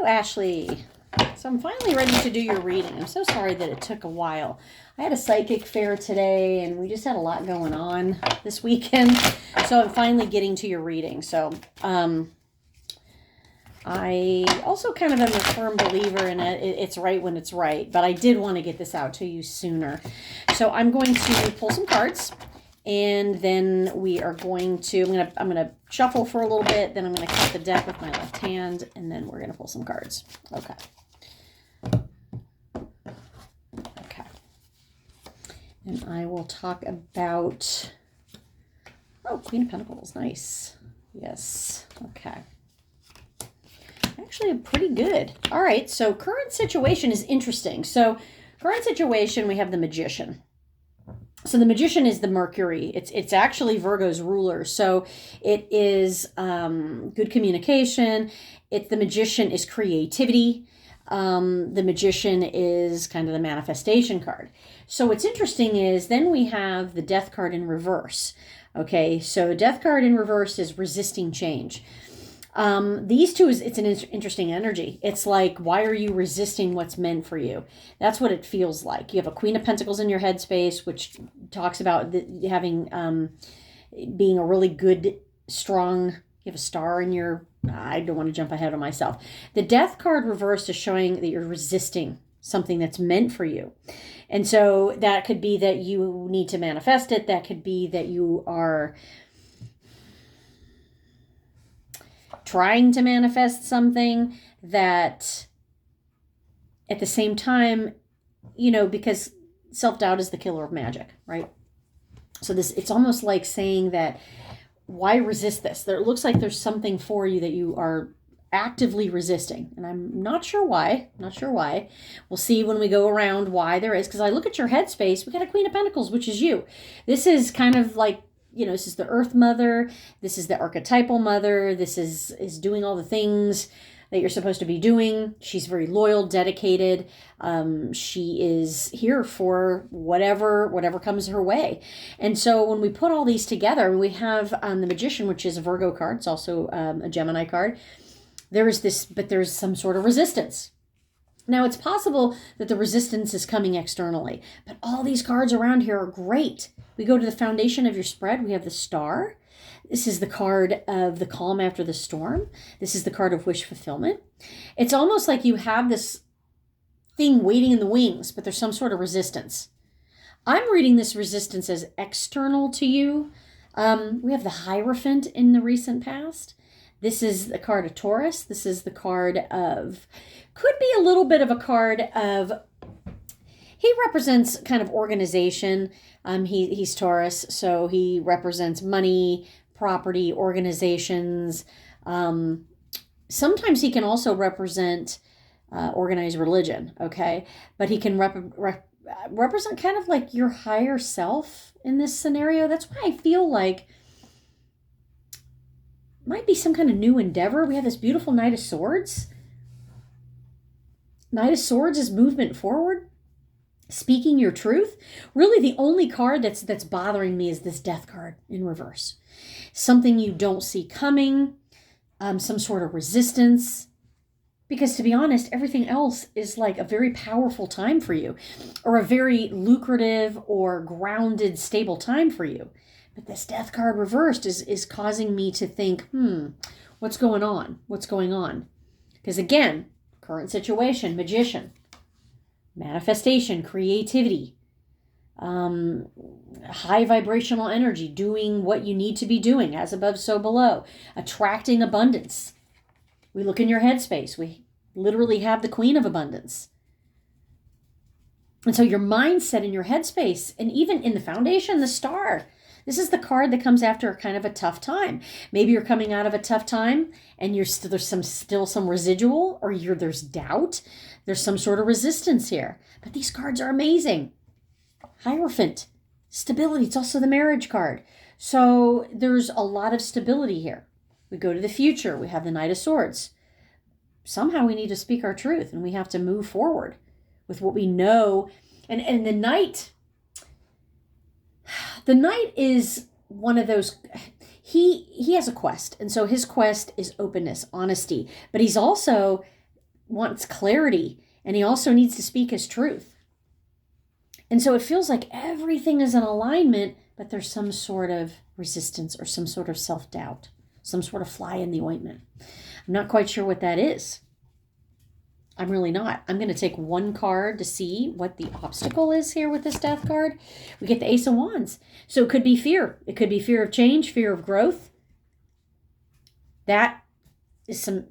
Ashley. So I'm finally ready to do your reading. I'm so sorry that it took a while. I had a psychic fair today, and we just had a lot going on this weekend. So I'm finally getting to your reading. So I also kind of am a firm believer in it. It's right when it's right, but I did want to get this out to you sooner. So I'm going to pull some cards, and then we are going to, I'm gonna shuffle for a little bit, then I'm gonna cut the deck with my left hand, and then we're gonna pull some cards. Okay. Okay. And I will talk about, oh, Queen of Pentacles, nice. Yes, okay. Actually, pretty good. All right, so current situation is interesting. So current situation, we have the Magician. So the Magician is the Mercury. It's actually Virgo's ruler. So it is good communication. The Magician is creativity. The Magician is kind of the manifestation card. So what's interesting is then we have the Death card in reverse. Okay, so Death card in reverse is resisting change. These two, it's an interesting energy. It's like, why are you resisting what's meant for you? That's what it feels like. You have a Queen of Pentacles in your headspace, which talks about having, being a really good, strong, you have a star in your, I don't want to jump ahead of myself. The Death card reversed is showing that you're resisting something that's meant for you. And so that could be that you need to manifest it. That could be that you are trying to manifest something that at the same time, because self-doubt is the killer of magic, right? So it's almost like saying that, why resist this? It looks like there's something for you that you are actively resisting. And I'm not sure why. We'll see when we go around why there is. Because I look at your headspace, we got a Queen of Pentacles, which is you. This is kind of like, this is the Earth Mother. This is the archetypal mother. This is doing all the things that you're supposed to be doing. She's very loyal, dedicated. She is here for whatever comes her way. And so when we put all these together, we have the Magician, which is a Virgo card. It's also a Gemini card. There's some sort of resistance. Now, it's possible that the resistance is coming externally, but all these cards around here are great. We go to the foundation of your spread. We have the Star. This is the card of the calm after the storm. This is the card of wish fulfillment. It's almost like you have this thing waiting in the wings, but there's some sort of resistance. I'm reading this resistance as external to you. We have the Hierophant in the recent past. This is the card of Taurus. This is the card of, could be a little bit of a card of, he represents kind of organization. He's Taurus, so he represents money, property, organizations. Sometimes he can also represent organized religion, okay? But he can represent kind of like your higher self in this scenario. That's why I feel like might be some kind of new endeavor. We have this beautiful Knight of Swords. Knight of Swords is movement forward, speaking your truth. Really, the only card that's bothering me is this Death card in reverse. Something you don't see coming, some sort of resistance. Because to be honest, everything else is like a very powerful time for you, or a very lucrative or grounded, stable time for you. But this Death card reversed is causing me to think, what's going on? What's going on? Because again, current situation, Magician, manifestation, creativity, high vibrational energy, doing what you need to be doing, as above, so below, attracting abundance. We look in your headspace. We literally have the Queen of Abundance. And so your mindset in your headspace, and even in the foundation, the Star. This is the card that comes after kind of a tough time. Maybe you're coming out of a tough time and there's still some residual, or there's doubt. There's some sort of resistance here. But these cards are amazing. Hierophant, stability. It's also the marriage card. So there's a lot of stability here. We go to the future. We have the Knight of Swords. Somehow we need to speak our truth, and we have to move forward with what we know. And the Knight is one of those, he has a quest. And so his quest is openness, honesty, but he's also wants clarity, and he also needs to speak his truth. And so it feels like everything is in alignment, but there's some sort of resistance or some sort of self-doubt, some sort of fly in the ointment. I'm not quite sure what that is. I'm really not. I'm going to take one card to see what the obstacle is here with this death card. We get the Ace of Wands. So it could be fear. It could be fear of change, fear of growth. That is some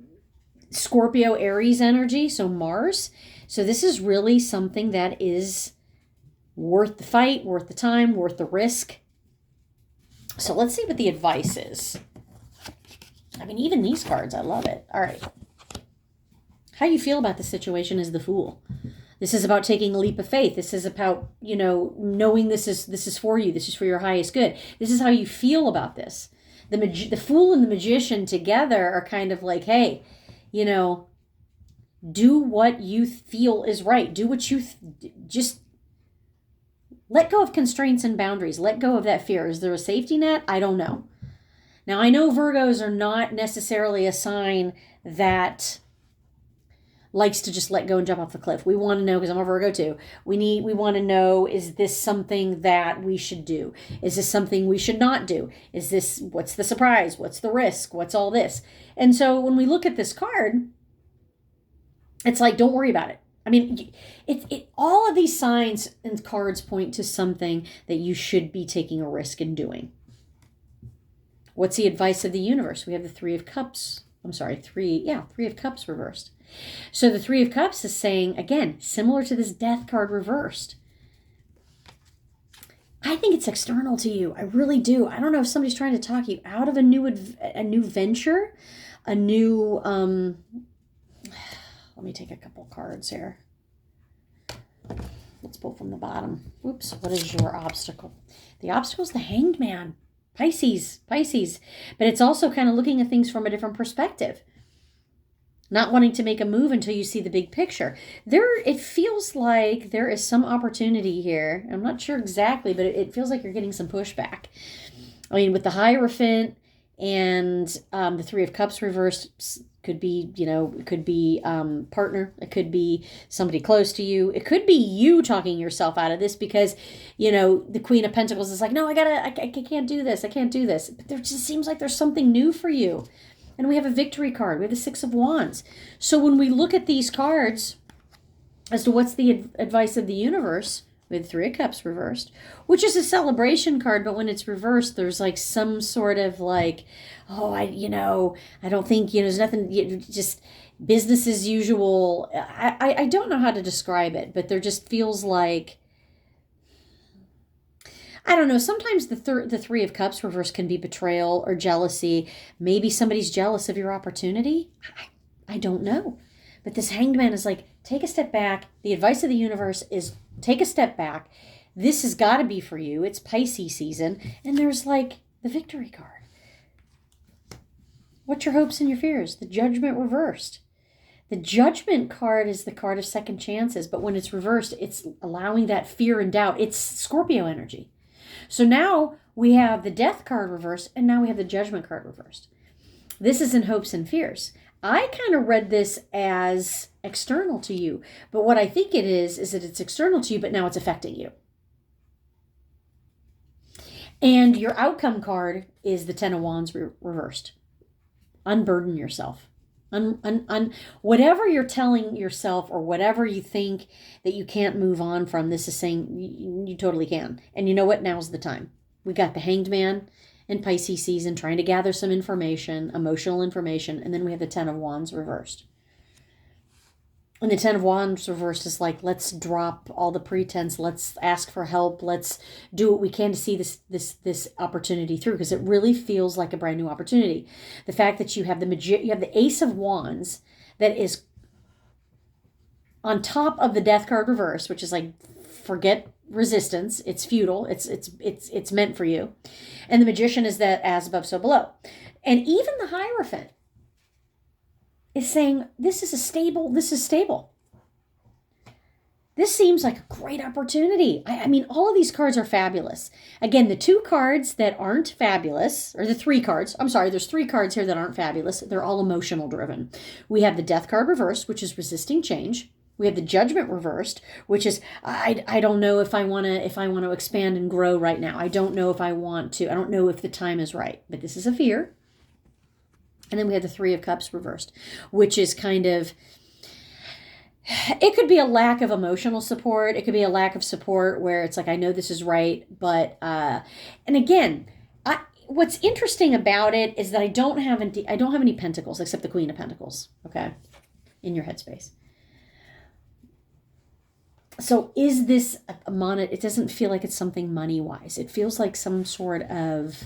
Scorpio Aries energy, so Mars. So this is really something that is worth the fight, worth the time, worth the risk. So let's see what the advice is. I mean, even these cards, I love it. All right. How you feel about the situation is the Fool. This is about taking a leap of faith. This is about, knowing this is for you. This is for your highest good. This is how you feel about this. The Fool and the Magician together are kind of like, hey, do what you feel is right. Do what you just let go of constraints and boundaries. Let go of that fear. Is there a safety net? I don't know. Now, I know Virgos are not necessarily a sign that likes to just let go and jump off the cliff. We want to know, because I'm a Virgo too. We want to know, is this something that we should do? Is this something we should not do? What's the surprise? What's the risk? What's all this? And so when we look at this card, it's like, don't worry about it. I mean, all of these signs and cards point to something that you should be taking a risk in doing. What's the advice of the universe? We have the Three of Cups. Three of Cups reversed. So the Three of Cups is saying, again, similar to this Death card reversed, I think it's external to you. I really do. I don't know if somebody's trying to talk you out of a new venture, a new, let me take a couple cards here. Let's pull from the bottom. Oops, what is your obstacle? The obstacle is the Hanged Man. Pisces. But it's also kind of looking at things from a different perspective. Not wanting to make a move until you see the big picture. It feels like there is some opportunity here. I'm not sure exactly, but it feels like you're getting some pushback. I mean, with the Hierophant and the Three of Cups reversed, could be, it could be partner. It could be somebody close to you. It could be you talking yourself out of this because, the Queen of Pentacles is like, no, I can't do this. I can't do this. But there just seems like there's something new for you. And we have a Victory card. We have the Six of Wands. So when we look at these cards as to what's the advice of the universe, with Three of Cups reversed, which is a celebration card, but when it's reversed, there's like some sort of like, oh, I don't think, there's nothing, just business as usual. I don't know how to describe it, but there just feels like, I don't know, sometimes the Three of Cups reversed can be betrayal or jealousy. Maybe somebody's jealous of your opportunity. I don't know. But this Hanged Man is like, take a step back. The advice of the universe is take a step back. This has got to be for you. It's Pisces season. And there's like the Victory card. What's your hopes and your fears? The Judgment reversed. The Judgment card is the card of second chances. But when it's reversed, it's allowing that fear and doubt. It's Scorpio energy. So now we have the Death card reversed. And now we have the Judgment card reversed. This is in hopes and fears. I kind of read this as external to you. But what I think it is that it's external to you, but now it's affecting you. And your outcome card is the Ten of Wands reversed. Unburden yourself. Whatever you're telling yourself or whatever you think that you can't move on from, this is saying you totally can. And you know what? Now's the time. We got the Hanged Man in Pisces season, trying to gather some information, emotional information, and then we have the Ten of Wands reversed. And the Ten of Wands reversed is like, let's drop all the pretense, let's ask for help, let's do what we can to see this opportunity through, because it really feels like a brand new opportunity. The fact that you have the Ace of Wands that is on top of the Death card reverse, which is like, forget resistance, it's futile, it's meant for you. And the Magician is that as above, so below. And even the Hierophant is saying, this is stable. This seems like a great opportunity. I mean, all of these cards are fabulous. Again, the 2 cards that aren't fabulous, or the 3 cards, I'm sorry, there's 3 cards here that aren't fabulous. They're all emotional driven. We have the Death card reversed, which is resisting change. We have the Judgment reversed, which is I don't know if I want to expand and grow right now. I don't know if I want to. I don't know if the time is right. But this is a fear. And then we have the 3 of Cups reversed, which is kind of, it could be a lack of emotional support. It could be a lack of support where it's like, I know this is right, but and again, what's interesting about it is that I don't have any pentacles except the Queen of Pentacles. Okay, in your headspace. So is this a it doesn't feel like it's something money wise. It feels like some sort of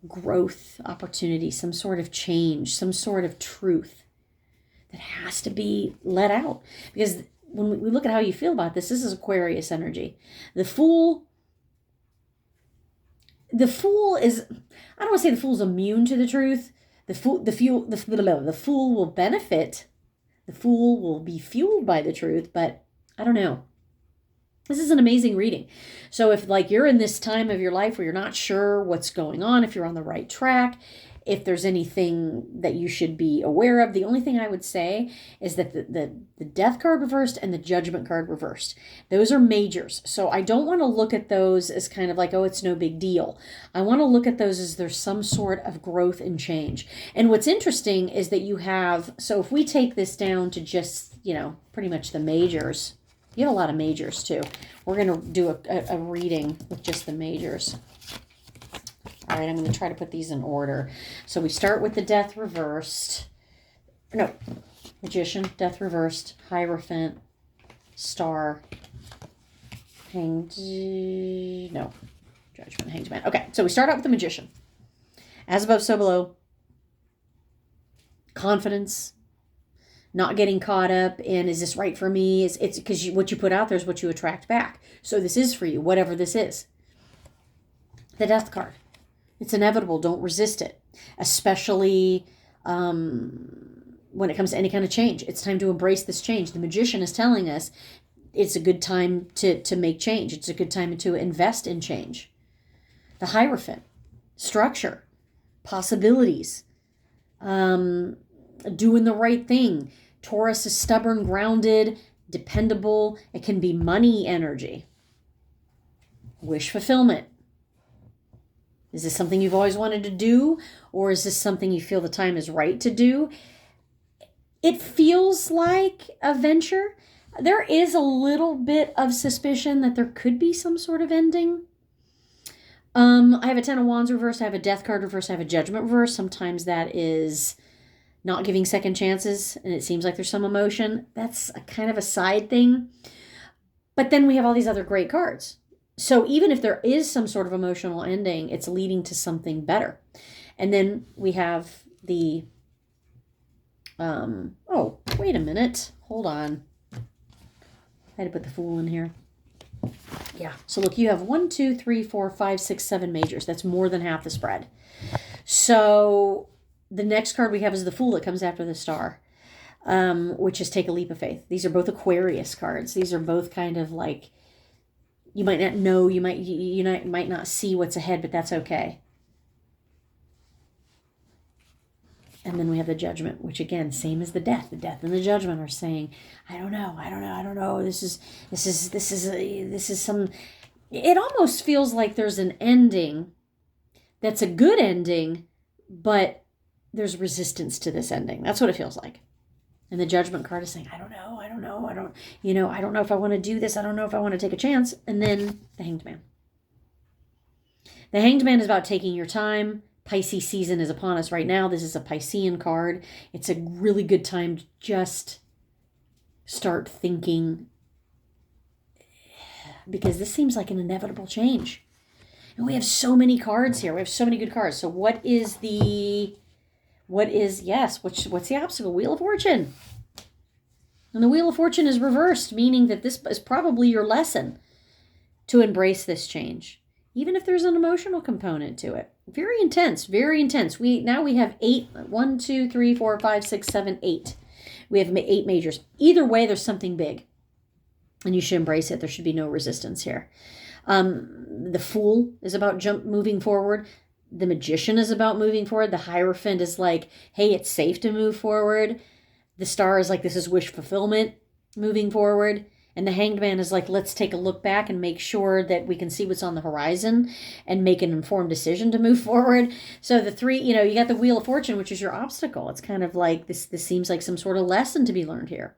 growth opportunity, some sort of change, some sort of truth that has to be let out. Because when we look at how you feel about this is Aquarius energy. The Fool is, I don't want to say the Fool's immune to the truth. The Fool will benefit. The Fool will be fueled by the truth, but I don't know. This is an amazing reading. So if like you're in this time of your life where you're not sure what's going on, if you're on the right track, if there's anything that you should be aware of, the only thing I would say is that the Death card reversed and the Judgment card reversed. Those are majors. So I don't want to look at those as kind of like, oh, it's no big deal. I want to look at those as there's some sort of growth and change. And what's interesting is that you have, so if we take this down to just, pretty much the majors, you have a lot of majors too. We're going to do a reading with just the majors. All right, I'm going to try to put these in order. So we start with the Death reversed. No, Magician, Death reversed, Hierophant, Star, Judgment, Hanged Man. Okay, so we start out with the Magician. As above, so below. Confidence. Not getting caught up in, is this right for me? It's because what you put out there is what you attract back. So this is for you, whatever this is. The Death card. It's inevitable. Don't resist it, especially when it comes to any kind of change. It's time to embrace this change. The Magician is telling us it's a good time to make change. It's a good time to invest in change. The Hierophant, structure, possibilities, doing the right thing. Taurus is stubborn, grounded, dependable. It can be money energy. Wish fulfillment. Is this something you've always wanted to do? Or is this something you feel the time is right to do? It feels like a venture. There is a little bit of suspicion that there could be some sort of ending. I have a Ten of Wands reversed. I have a Death card reversed. I have a Judgment reversed. Sometimes that is not giving second chances, and it seems like there's some emotion. That's a kind of a side thing. But then we have all these other great cards. So even if there is some sort of emotional ending, it's leading to something better. And then we have the, oh, wait a minute. Hold on. I had to put the Fool in here. Yeah. So look, you have 1, 2, 3, 4, 5, 6, 7 majors. That's more than half the spread. So the next card we have is the Fool that comes after the Star, which is Take a Leap of Faith. These are both Aquarius cards. These are both kind of like, you might not know, you might not see what's ahead, but that's okay. And then we have the Judgment, which again, same as the Death. The Death and the Judgment are saying, I don't know. This is some, it almost feels like there's an ending that's a good ending, but there's resistance to this ending. That's what it feels like. And the Judgment card is saying, I don't know if I want to do this. I don't know if I want to take a chance. And then the Hanged Man. The Hanged Man is about taking your time. Pisces season is upon us right now. This is a Piscean card. It's a really good time to just start thinking, because this seems like an inevitable change. And we have so many cards here. We have so many good cards. So what's the obstacle? Wheel of Fortune. And the Wheel of Fortune is reversed, meaning that this is probably your lesson to embrace this change, even if there's an emotional component to it. Very intense, very intense. We have 8. 1, 2, 3, 4, 5, 6, 7, 8. We have 8 majors. Either way, there's something big. and you should embrace it. There should be no resistance here. The Fool is about moving forward. The Magician is about moving forward. The Hierophant is like, hey, it's safe to move forward. The Star is like, this is wish fulfillment, moving forward. And the Hanged Man is like, let's take a look back and make sure that we can see what's on the horizon and make an informed decision to move forward. So the three, you got the Wheel of Fortune, which is your obstacle. It's kind of like, this seems like some sort of lesson to be learned here.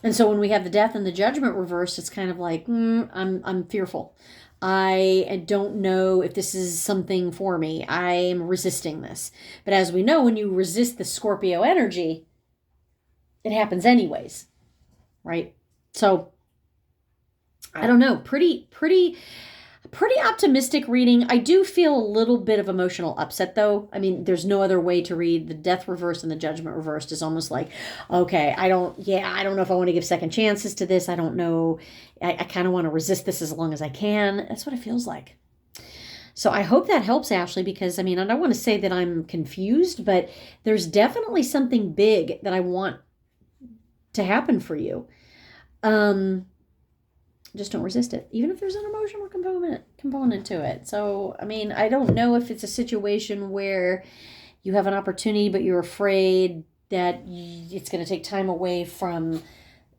And so when we have the Death and the Judgment reversed, it's kind of like, I'm fearful. I don't know if this is something for me. I am resisting this. But as we know, when you resist the Scorpio energy, it happens anyways, right? So I don't know, pretty optimistic reading. I do feel a little bit of emotional upset though. I mean, there's no other way to read the Death reversed and the Judgment reversed is almost like, okay, I don't know if I want to give second chances to this. I don't know. I kind of want to resist this as long as I can. That's what it feels like. So I hope that helps, Ashlee, because I don't want to say that I'm confused, but there's definitely something big that I want to happen for you. Just don't resist it, even if there's an emotional component to it. So, I don't know if it's a situation where you have an opportunity, but you're afraid that it's going to take time away from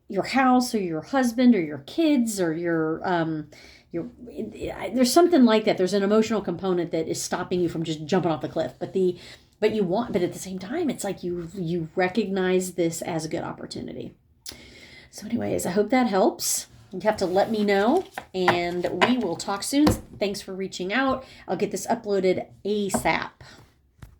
your house or your husband or your kids or there's something like that. There's an emotional component that is stopping you from just jumping off the cliff. But at the same time, it's like you recognize this as a good opportunity. So anyways, I hope that helps. You have to let me know, and we will talk soon. Thanks for reaching out. I'll get this uploaded ASAP.